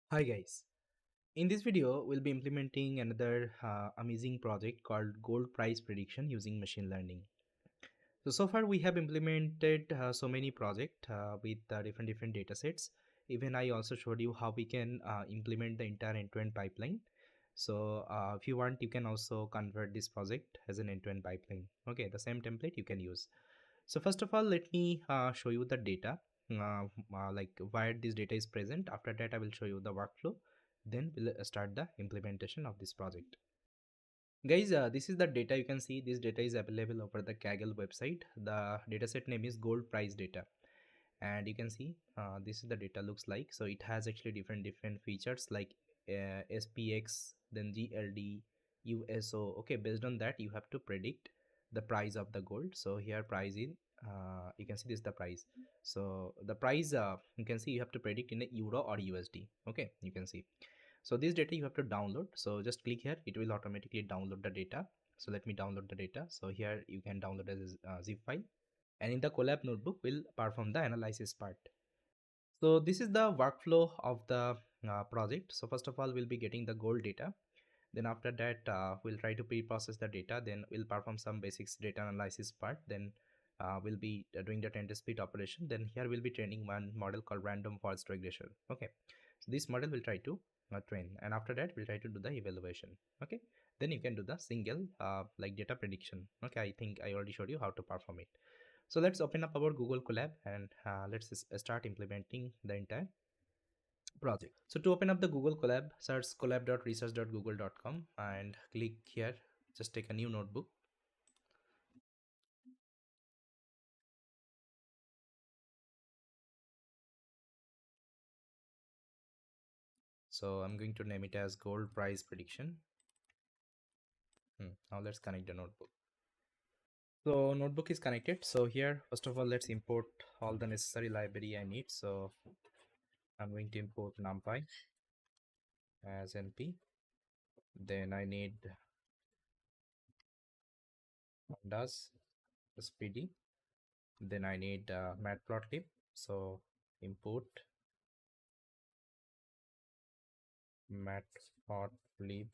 Hi guys, in this video we'll be implementing another amazing project called gold price prediction using machine learning. So far we have implemented so many projects with different data sets. Even I also showed you how we can implement the entire end-to-end pipeline. If you want, you can also convert this project as an end-to-end pipeline. Okay, the same template you can use. So first of all, let me show you the data, like where this data is present. After that, I will show you the workflow. Then we'll start the implementation of this project. Guys, this is the data. You can see this data is available over the Kaggle website. The dataset name is gold price data. And you can see this is the data looks like. So it has actually different features like SPX, then GLD, USO. Okay, based on that, you have to predict the price of the gold. So here price in you can see this is the price. So the price you can see you have to predict in a euro or USD. Okay, you can see. So this data you have to download. So just click here, it will automatically download the data. So let me download the data. So here you can download as a zip file, and in the collab notebook we'll perform the analysis part. So this is the workflow of the project. So first of all, we'll be getting the gold data. Then after that, we'll try to pre-process the data. Then we'll perform some basics data analysis part. Then we'll be doing the tender speed operation. Then here we'll be training one model called Random Forest Regressor. Okay, so this model will try to train, and after that we'll try to do the evaluation. Okay, then you can do the single like data prediction. Okay, I think I already showed you how to perform it. So let's open up our Google Colab and start implementing the entire project. So to open up the Google Colab, search collab.research.google.com and click here. Just take a new notebook. So I'm going to name it as gold price prediction. Now let's connect the notebook. So notebook is connected. So here, first of all, let's import all the necessary library I need. So I'm going to import NumPy as NP. Then I need pandas, SPD. Then I need matplotlib. So import matplotlib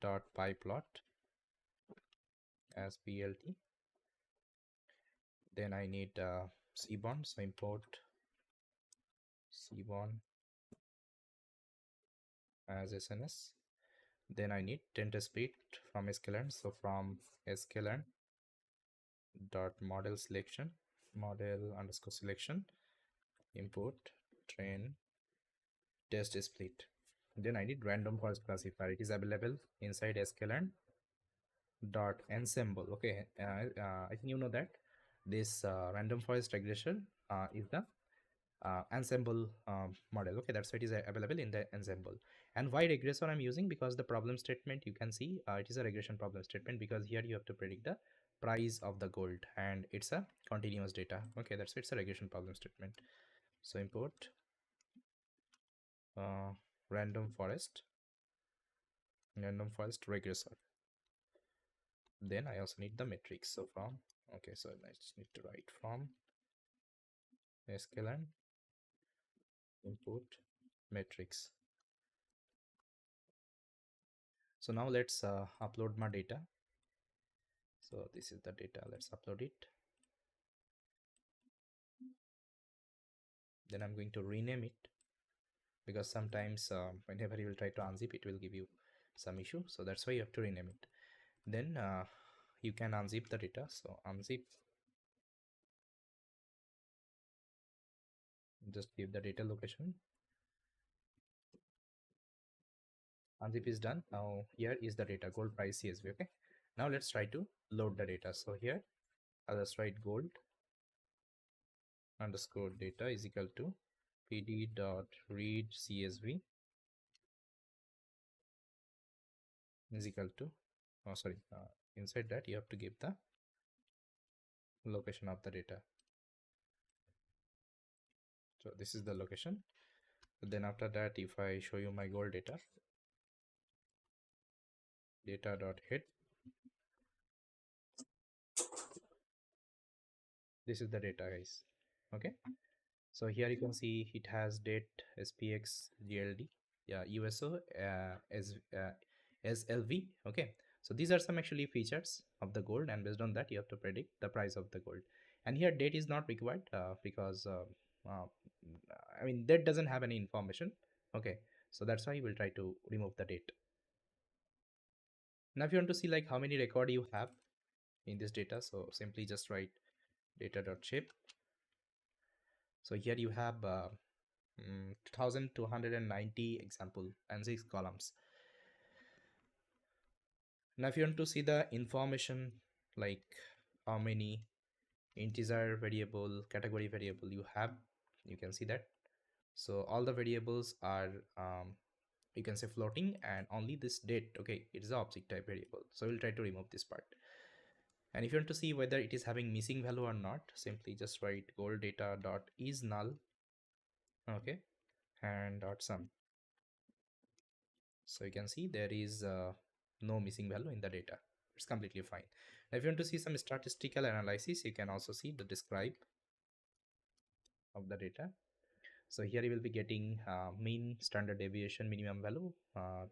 dot pyplot as plt. Then I need seaborn. So import seaborn as SNS. Then I need tender speed from scikit-learn. So from scikit-learn dot model selection, model underscore selection, import train test split. Then I need random forest classifier. It is available inside sklearn dot ensemble. Okay, I think you know that this random forest regression is the ensemble model. Okay, that's why it is available in the ensemble. And why regressor I'm using? Because the problem statement, you can see it is a regression problem statement, because here you have to predict the price of the gold and it's a continuous data. Okay, that's why it's a regression problem statement. So import uh, random forest regressor. Then I also need the metrics. So from, okay, so I just need to write from sklearn input metrics. So now let's upload my data. So this is the data, let's upload it. Then I'm going to rename it, because sometimes whenever you will try to unzip, it will give you some issue. So that's why you have to rename it. Then you can unzip the data. So unzip, just give the data location. Unzip is done. Now here is the data, gold price CSV. Okay, now let's try to load the data. So here I'll just write gold underscore data is equal to pd dot read CSV is equal to, oh sorry, inside that you have to give the location of the data. So this is the location. Then after that, if I show you my gold data dot head, this is the data, guys. Okay, So here you can see it has date, spx, gld, yeah, uso, slv. Okay, so these are some actually features of the gold, and based on that you have to predict the price of the gold. And here date is not required because uh, I mean that doesn't have any information. Okay, so that's why we'll try to remove the date. Now if you want to see like how many record you have in this data, so simply just write data.shape. So here you have 2290 example and 6 columns. Now if you want to see the information like how many integer variable, category variable you have, you can see that. So all the variables are you can say floating, and only this date, okay, it is the object type variable. So we'll try to remove this part. And if you want to see whether it is having missing value or not, simply just write gold data dot is null, okay, and dot sum. So you can see there is no missing value in the data. It's completely fine. Now if you want to see some statistical analysis, you can also see the describe of the data. So here you will be getting mean, standard deviation, minimum value,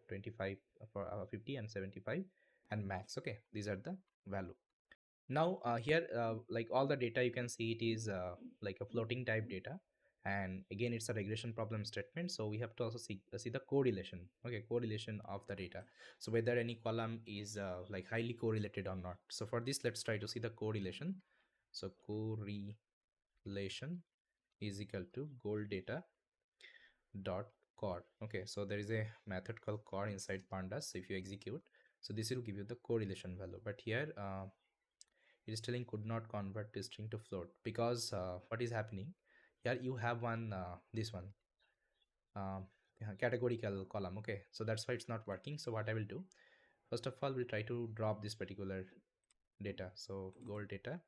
25 for 50 and 75, and max. Okay, these are the value. Now here like all the data you can see it is like a floating type data, and again it's a regression problem statement, so we have to also see the correlation. Okay, correlation of the data, so whether any column is like highly correlated or not. So for this let's try to see the correlation. So correlation is equal to gold data dot core. Okay, so there is a method called core inside pandas. So if you execute, so this will give you the correlation value, but here it is telling could not convert the string to float, because what is happening here, you have one this one uh, categorical column. Okay, so that's why it's not working. So what I will do, first of all we'll try to drop this particular data. So gold data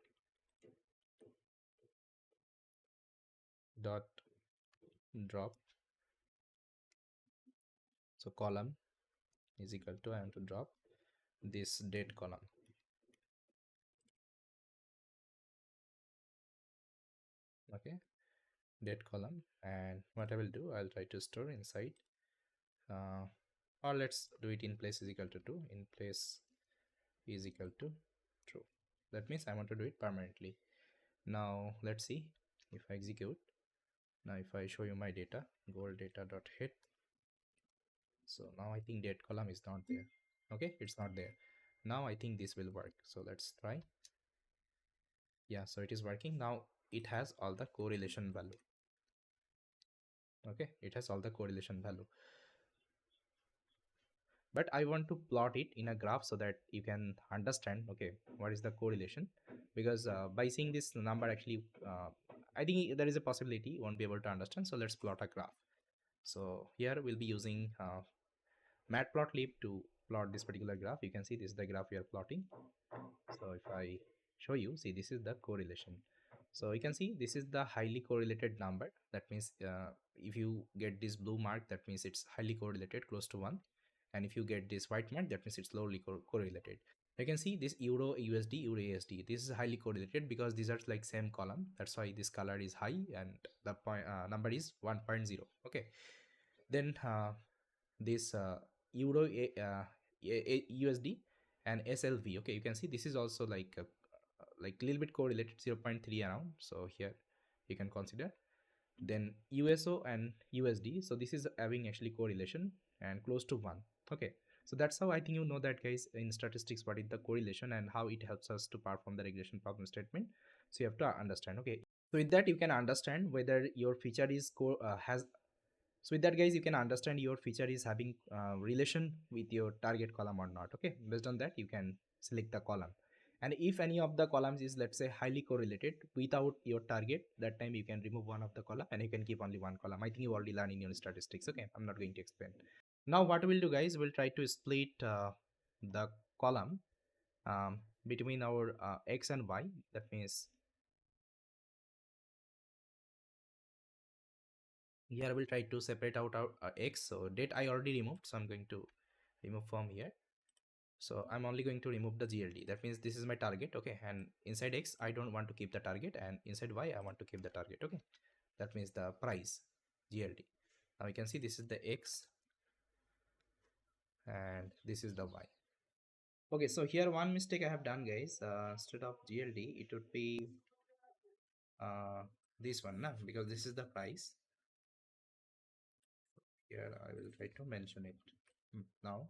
dot drop, so column is equal to, I want to drop this date column. Okay, date column, and what I will do, I'll try to store inside uh, or let's do it in place is equal to 2, in place is equal to true. That means I want to do it permanently. Now let's see if I execute. Now if I show you my data, gold data dot hit, so now I think date column is not there. Okay, it's not there. Now I think this will work, so let's try. Yeah, so it is working now. It has all the correlation value. Okay, it has all the correlation value, but I want to plot it in a graph so that you can understand, okay, what is the correlation. Because by seeing this number actually I think there is a possibility you won't be able to understand. So let's plot a graph. So here we'll be using matplotlib to plot this particular graph. You can see this is the graph we are plotting. So if I show you, see, this is the correlation. So you can see this is the highly correlated number. That means if you get this blue mark, that means it's highly correlated, close to 1. And if you get this white mark, that means it's lowly correlated. You can see this euro usd, euro asd, this is highly correlated because these are like same column. That's why this color is high and the number is 1.0. Okay, then this euro usd and slv. Okay, you can see this is also like a little bit correlated, 0.3 around. So here you can consider. Then uso and usd, so this is having actually correlation and close to 1. Okay, so that's how I think you know that, guys, in statistics what is the correlation and how it helps us to perform the regression problem statement. So you have to understand. Okay, so with that you can understand whether your feature is has so with that, guys, you can understand your feature is having relation with your target column or not. Okay, based on that you can select the column, and if any of the columns is, let's say, highly correlated without your target, that time you can remove one of the column and you can keep only one column. I think you already learned in your statistics. Okay, I'm not going to explain. Now what we'll do, guys, we'll try to split the column between our x and y. That means here we'll try to separate out our x. So date I already removed, so I'm going to remove from here. So I'm only going to remove the gld. That means this is my target. Okay, and inside x I don't want to keep the target, and inside y I want to keep the target. Okay, that means the price, GLD. Now you can see this is the X and this is the Y. Okay, so here one mistake I have done, guys. Instead of GLD, it would be uh, this one, na? Because this is the price. Here I will try to mention it. Now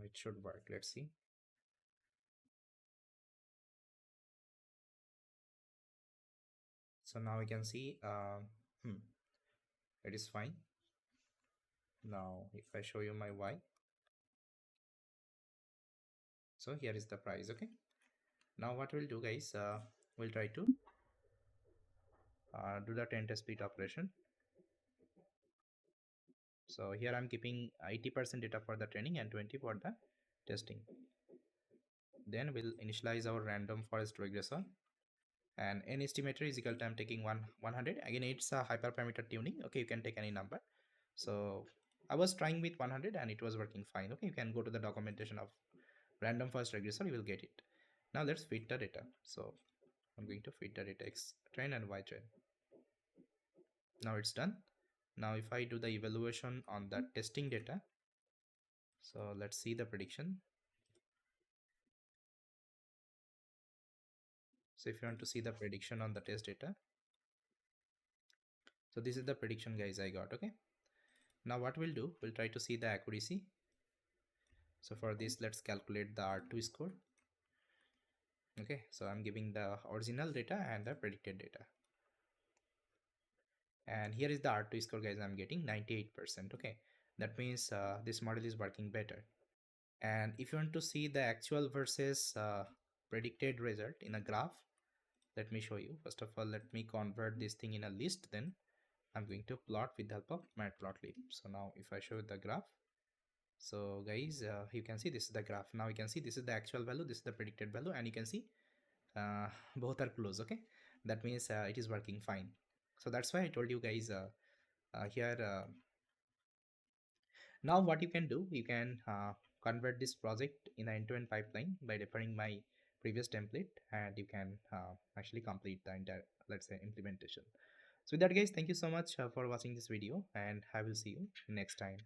it should work. Let's see. So now we can see it is fine. Now if I show you my Y, so here is the price. Okay, now what we'll do, guys, we'll try to do the test split operation. So here I'm keeping 80% data for the training and 20 for the testing. Then we'll initialize our random forest regressor, and n estimator is equal to, I'm taking 100. Again, it's a hyperparameter tuning. Okay, you can take any number. So I was trying with 100 and it was working fine. Okay, you can go to the documentation of random forest regressor, you will get it. Now let's feed the data. So I'm going to feed the data X train and Y train. Now it's done. Now if I do the evaluation on the testing data, so let's see the prediction. So if you want to see the prediction on the test data, so this is the prediction, guys, I got. Okay, now what we'll do, we'll try to see the accuracy. So for this, let's calculate the R2 score. Okay, so I'm giving the original data and the predicted data, and here is the R2 score, guys. I'm getting 98%. Okay, that means this model is working better. And if you want to see the actual versus predicted result in a graph, let me show you. First of all, let me convert this thing in a list, then I'm going to plot with the help of matplotlib. So now if I show the graph, so guys, you can see this is the graph. Now you can see this is the actual value, this is the predicted value, and you can see both are close. Okay, that means it is working fine. So that's why I told you guys here. Now what you can do, you can convert this project in an end-to-end pipeline by referring my previous template, and you can actually complete the entire, let's say, implementation. So with that, guys, thank you so much for watching this video, and I will see you next time.